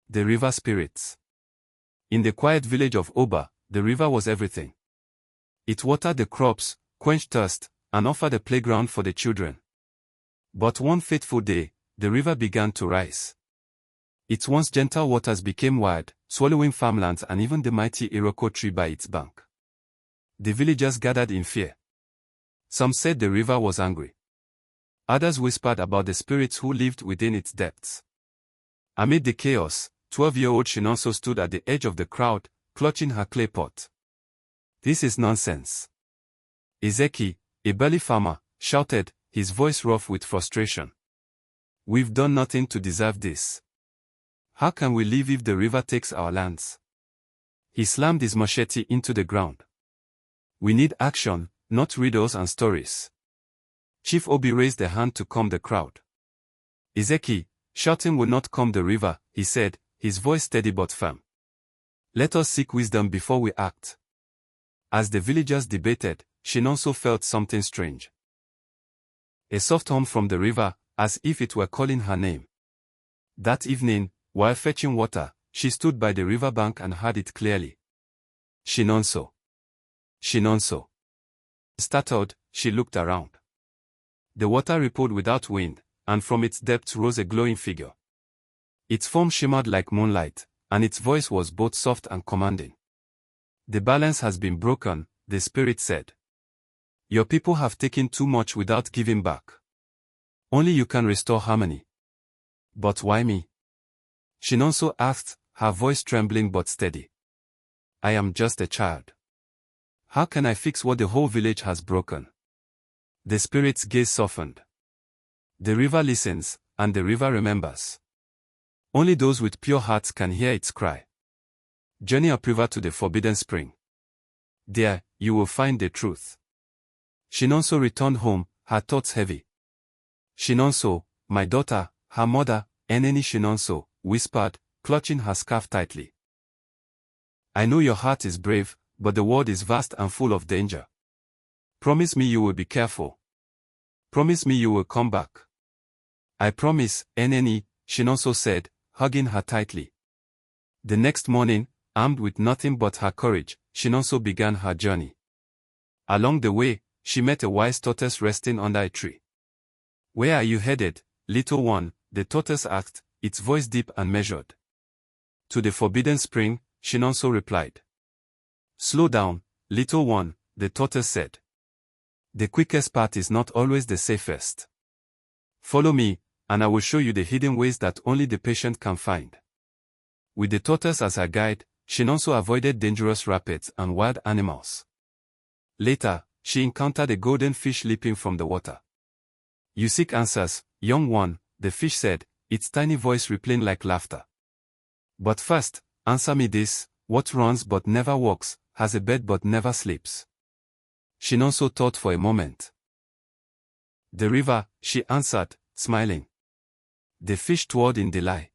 The river spirits. In the quiet village of Oba, the river was everything. It watered the crops, quenched thirst, and offered a playground for the children. But one fateful day, the river began to rise. Its once gentle waters became wild, swallowing farmlands and even the mighty Iroko tree by its bank. The villagers gathered in fear. Some said the river was angry. Others whispered about the spirits who lived within its depths. Amid the chaos, 12-year-old Shinonso stood at the edge of the crowd, clutching her clay pot. "This is nonsense." Ezeki, a burly farmer, shouted, his voice rough with frustration. "We've done nothing to deserve this. How can we live if the river takes our lands?" He slammed his machete into the ground. "We need action, not riddles and stories." Chief Obi raised a hand to calm the crowd. "Ezeki, shouting will not calm the river," he said, his voice steady but firm. "Let us seek wisdom before we act." As the villagers debated, Shinonso felt something strange. A soft hum from the river, as if it were calling her name. That evening, while fetching water, she stood by the riverbank and heard it clearly. "Shinonso. Shinonso." Startled, she looked around. The water rippled without wind, and from its depths rose a glowing figure. Its form shimmered like moonlight, and its voice was both soft and commanding. "The balance has been broken," the spirit said. "Your people have taken too much without giving back. Only you can restore harmony." "But why me?" Shinonso asked, her voice trembling but steady. "I am just a child. How can I fix what the whole village has broken?" The spirit's gaze softened. "The river listens, and the river remembers. Only those with pure hearts can hear its cry. Journey upriver to the forbidden spring. There, you will find the truth." Shinonso returned home, her thoughts heavy. "Shinonso, my daughter," her mother, Nne Shinonso, whispered, clutching her scarf tightly. "I know your heart is brave, but the world is vast and full of danger. Promise me you will be careful. Promise me you will come back." "I promise, Nne," Shinonso said, hugging her tightly. The next morning, armed with nothing but her courage, Shinonso began her journey. Along the way, she met a wise tortoise resting under a tree. "Where are you headed, little one?" the tortoise asked, its voice deep and measured. "To the forbidden spring," Shinonso replied. "Slow down, little one," the tortoise said. "The quickest path is not always the safest. Follow me, and I will show you the hidden ways that only the patient can find." With the tortoise as her guide, Shinonso avoided dangerous rapids and wild animals. Later, she encountered a golden fish leaping from the water. "You seek answers, young one," the fish said, its tiny voice rippling like laughter. "But first, answer me this: what runs but never walks, has a bed but never sleeps?" Shinonso thought for a moment. "The river," she answered, smiling. The fish twirled in delight.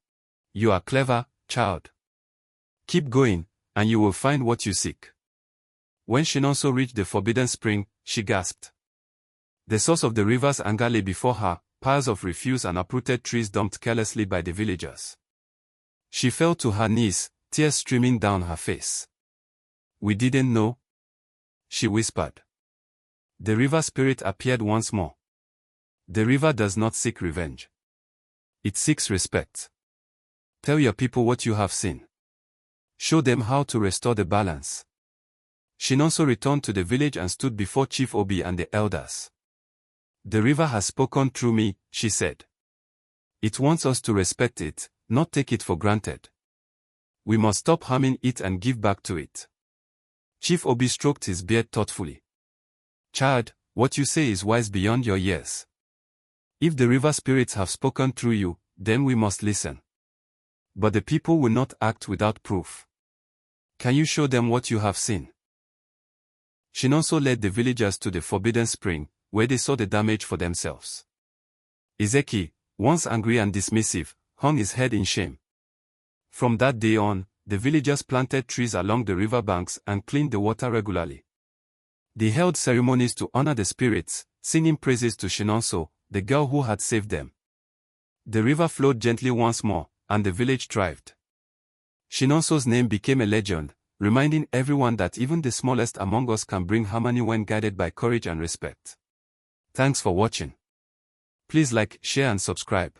"You are clever, child. Keep going, and you will find what you seek." When Shinonso reached the forbidden spring, she gasped. The source of the river's anger lay before her, piles of refuse and uprooted trees dumped carelessly by the villagers. She fell to her knees, tears streaming down her face. "We didn't know," she whispered. The river spirit appeared once more. "The river does not seek revenge. It seeks respect. Tell your people what you have seen. Show them how to restore the balance." Shinonso returned to the village and stood before Chief Obi and the elders. "The river has spoken through me," she said. "It wants us to respect it, not take it for granted. We must stop harming it and give back to it." Chief Obi stroked his beard thoughtfully. "Child, what you say is wise beyond your years. If the river spirits have spoken through you, then we must listen. But the people will not act without proof. Can you show them what you have seen?" Shinonso led the villagers to the forbidden spring, where they saw the damage for themselves. Ezeki, once angry and dismissive, hung his head in shame. From that day on, the villagers planted trees along the river banks and cleaned the water regularly. They held ceremonies to honor the spirits, singing praises to Shinonso, the girl who had saved them. The river flowed gently once more, and the village thrived. Chinonso's name became a legend, reminding everyone that even the smallest among us can bring harmony when guided by courage and respect. Thanks for watching. Please like, share and subscribe.